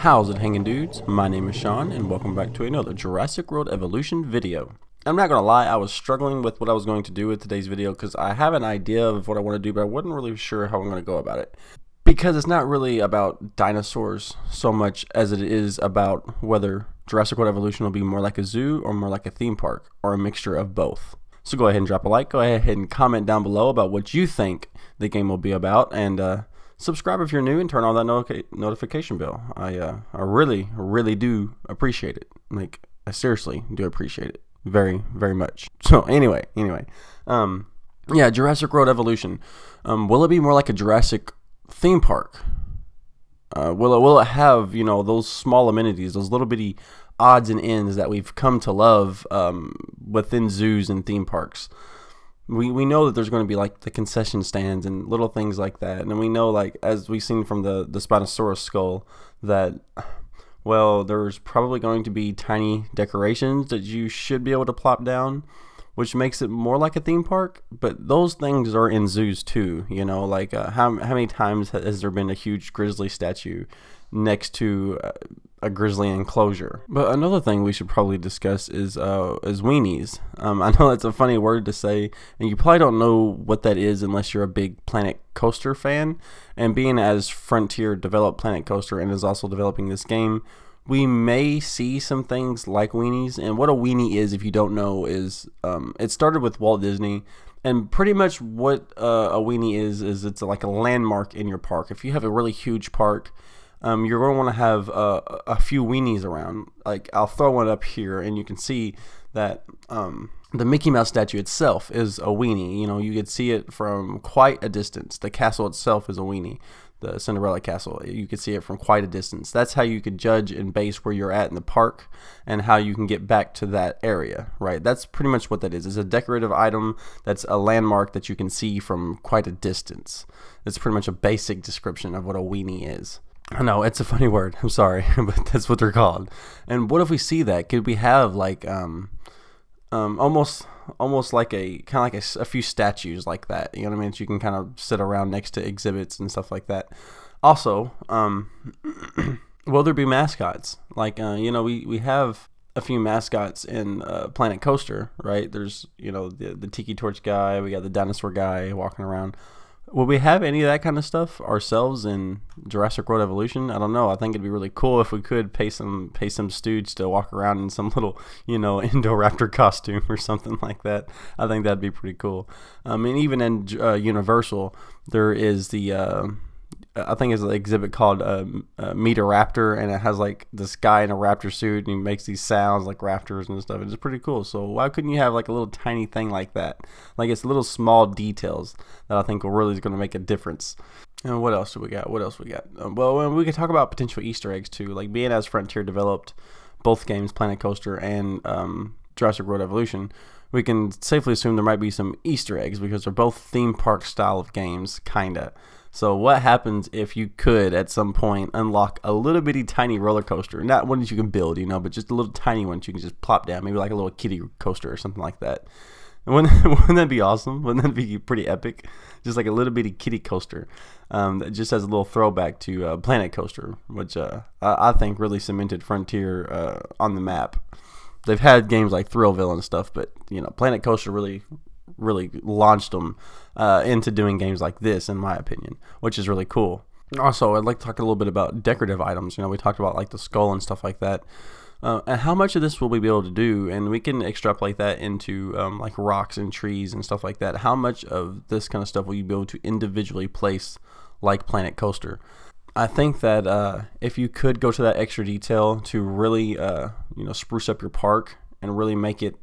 How's it hanging, dudes? My name is Sean and welcome back to another Jurassic World Evolution video. I'm not gonna lie, I was struggling with what I was going to do with today's video because I have an idea of what I want to do, but I wasn't really sure how I'm going to go about it. Because it's not really about dinosaurs so much as it is about whether Jurassic World Evolution will be more like a zoo or more like a theme park, or a mixture of both. So go ahead and drop a like, go ahead and comment down below about what you think the game will be about, and subscribe if you're new and turn on that notification bell. I really do appreciate it. Like, I seriously do appreciate it very much. So anyway, yeah, Jurassic World Evolution. Will it be more like a Jurassic theme park? Will it have, you know, those small amenities, those little bitty odds and ends that we've come to love within zoos and theme parks? We know that there's going to be like the concession stands and little things like that, and we know, like, as we've seen from the Spinosaurus skull, that, well, there's probably going to be tiny decorations that you should be able to plop down, which makes it more like a theme park. But those things are in zoos too, you know, like how many times has there been a huge grizzly statue next to a grizzly enclosure? But another thing we should probably discuss is weenies. I know that's a funny word to say, and you probably don't know what that is unless you're a big Planet Coaster fan. And being as Frontier developed Planet Coaster and is also developing this game, we may see some things like weenies. And what a weenie is, if you don't know, is it started with Walt Disney. And pretty much what a weenie is it's like a landmark in your park. If you have a really huge park, you're going to want to have a few weenies around. Like, I'll throw one up here, and you can see that the Mickey Mouse statue itself is a weenie. You know, you could see it from quite a distance. The castle itself is a weenie. The Cinderella castle, you could see it from quite a distance. That's how you could judge and base where you're at in the park and how you can get back to that area, right? That's pretty much what that is. It's a decorative item that's a landmark that you can see from quite a distance. That's pretty much a basic description of what a weenie is. I know, it's a funny word, I'm sorry, but that's what they're called. And what if we see that? Could we have like almost like a few statues like that, you know what I mean, that you can kind of sit around next to exhibits and stuff like that. Also, will there be mascots? Like, you know, we have a few mascots in Planet Coaster, right? There's, you know, the Tiki Torch guy, we got the dinosaur guy walking around. Will we have any of that kind of stuff ourselves in Jurassic World Evolution? I don't know. I think it'd be really cool if we could pay some stooge to walk around in some little, you know, Indoraptor costume or something like that. I think that'd be pretty cool. I mean, even in Universal, there is the I think it's an exhibit called Meet a Raptor, and it has like this guy in a raptor suit, and he makes these sounds like raptors and stuff. It's pretty cool. So why couldn't you have like a little tiny thing like that? Like, it's little small details that I think are really going to make a difference. And what else do we got? Well, we could talk about potential Easter eggs too. Like, being as Frontier developed both games, Planet Coaster and Jurassic World Evolution, we can safely assume there might be some Easter eggs because they're both theme park style of games, kinda. So what happens if you could at some point unlock a little bitty tiny roller coaster? Not one that you can build, you know, but just a little tiny one you can just plop down, maybe like a little kiddie coaster or something like that. And wouldn't that be awesome? Wouldn't that be pretty epic? Just like a little bitty kiddie coaster that just has a little throwback to Planet Coaster, which I think really cemented Frontier on the map. They've had games like Thrillville and stuff, but, you know, Planet Coaster really launched them into doing games like this, in my opinion, which is really cool. Also, I'd like to talk a little bit about decorative items. You know, we talked about like the skull and stuff like that, and how much of this will we be able to do, and we can extrapolate that into like rocks and trees and stuff like that. How much of this kind of stuff will you be able to individually place like Planet Coaster? I think that if you could go to that extra detail to really you know, spruce up your park and really make it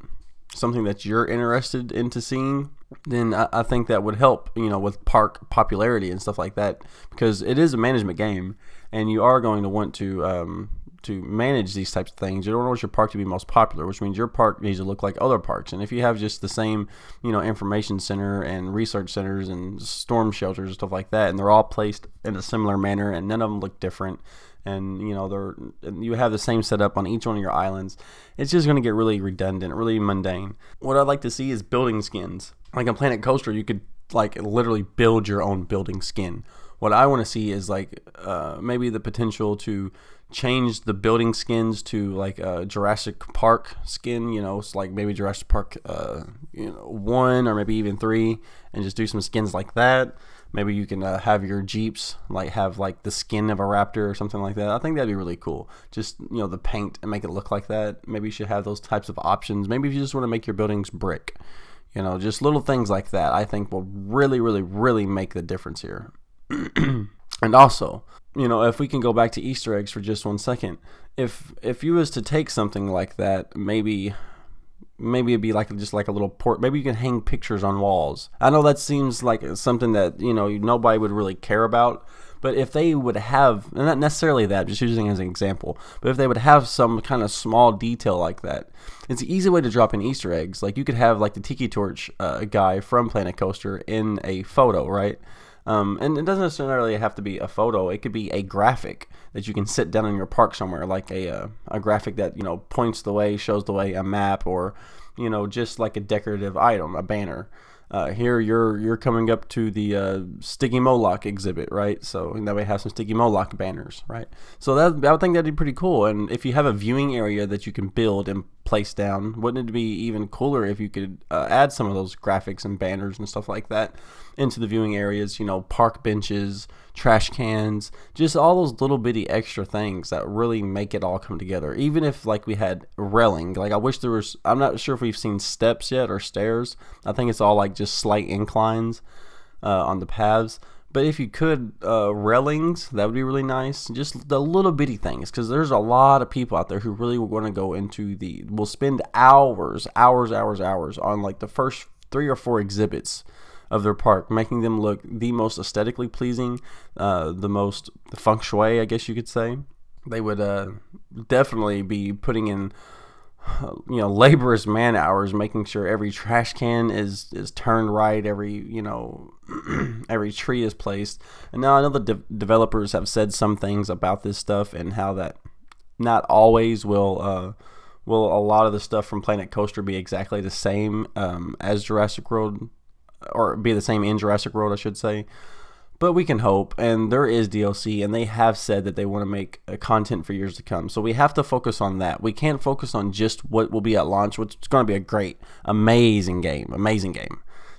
something that you're interested into seeing, then I think that would help, you know, with park popularity and stuff like that, because it is a management game, and you are going to want to manage these types of things. You don't want your park to be most popular, which means your park needs to look like other parks. And if you have just the same, you know, information center and research centers and storm shelters and stuff like that, and they're all placed in a similar manner and none of them look different, and, you know, you have the same setup on each one of your islands, it's just going to get really redundant, really mundane. What I'd like to see is building skins. Like on Planet Coaster, you could like literally build your own building skin. What I want to see is like maybe the potential to change the building skins to like a Jurassic Park skin, you know, it's like maybe Jurassic Park 1 or maybe even 3, and just do some skins like that. Maybe you can have your Jeeps like have like the skin of a raptor or something like that. I think that'd be really cool. Just, you know, the paint and make it look like that. Maybe you should have those types of options. Maybe if you just want to make your buildings brick, you know, just little things like that, I think will really, really, really make the difference here. And also, you know, if we can go back to Easter eggs for just 1 second, if you was to take something like that, maybe it'd be like just like a little port. Maybe you can hang pictures on walls. I know that seems like something that, you know, nobody would really care about, but if they would have, and not necessarily that, just using it as an example, but if they would have some kind of small detail like that, it's an easy way to drop in Easter eggs. Like you could have like the Tiki Torch guy from Planet Coaster in a photo, right? And it doesn't necessarily have to be a photo. It could be a graphic that you can sit down in your park somewhere, like a graphic that, you know, points the way, shows the way, a map, or, you know, just like a decorative item, a banner. Here you're coming up to the Sticky Moloch exhibit, right? So that way have some Sticky Moloch banners, right? So that, I would think that'd be pretty cool. And if you have a viewing area that you can build and place down, wouldn't it be even cooler if you could add some of those graphics and banners and stuff like that into the viewing areas? You know, park benches, trash cans, just all those little bitty extra things that really make it all come together. Even if like we had railing, like I wish there was, I'm not sure if we've seen steps yet or stairs. I think it's all like just slight inclines on the paths. But if you could, railings, that would be really nice. Just the little bitty things, because there's a lot of people out there who really want to go into will spend hours on like the first 3 or 4 exhibits of their park, making them look the most aesthetically pleasing, the feng shui, I guess you could say. They would definitely be putting in, you know, laborious man hours, making sure every trash can is turned right, every, you know, every tree is placed. And now I know the developers have said some things about this stuff and how that not always will a lot of the stuff from Planet Coaster be exactly the same as Jurassic World, or be the same in Jurassic World, I should say. But we can hope, and there is DLC, and they have said that they want to make content for years to come. So we have to focus on that. We can't focus on just what will be at launch, which is going to be a great, amazing game.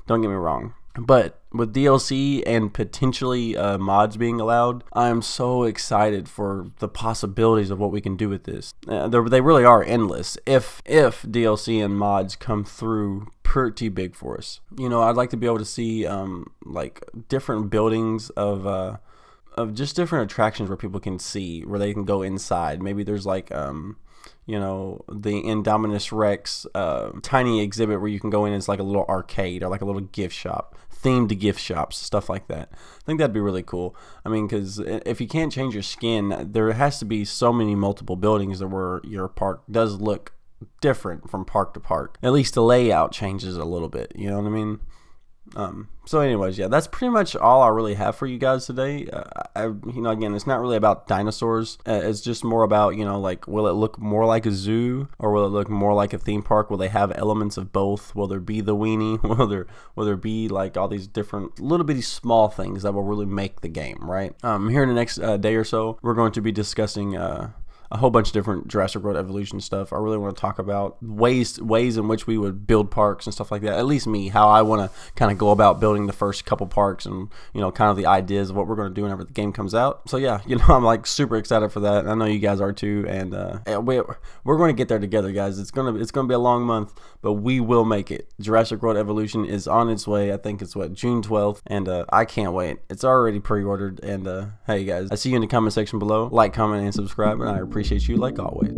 Don't get me wrong. But with DLC and potentially mods being allowed, I'm so excited for the possibilities of what we can do with this. They really are endless if DLC and mods come through pretty big for us. You know, I'd like to be able to see like different buildings of just different attractions where people can see, where they can go inside. Maybe there's like you know, the Indominus Rex tiny exhibit where you can go in as like a little arcade or like a little gift shop, themed gift shops, stuff like that. I think that'd be really cool. I mean, because if you can't change your skin, there has to be so many multiple buildings that where your park does look different from park to park. At least the layout changes a little bit, you know what I mean? So anyways, yeah, that's pretty much all I really have for you guys today. You know, again, it's not really about dinosaurs. It's just more about, you know, like, will it look more like a zoo or will it look more like a theme park? Will they have elements of both? Will there be the weenie? Will there be like all these different little bitty small things that will really make the game, right? Here in the next day or so, we're going to be discussing a whole bunch of different Jurassic World Evolution stuff. I really want to talk about ways in which we would build parks and stuff like that. At least me, how I want to kind of go about building the first couple parks, and, you know, kind of the ideas of what we're going to do whenever the game comes out. So yeah, you know, I'm like super excited for that. I know you guys are too, and we're going to get there together, guys. It's gonna be a long month, but we will make it. Jurassic World Evolution is on its way. I think it's what, June 12th, and I can't wait. It's already pre-ordered, and hey guys, I see you in the comment section below. Like, comment, and subscribe, and I appreciate you like always.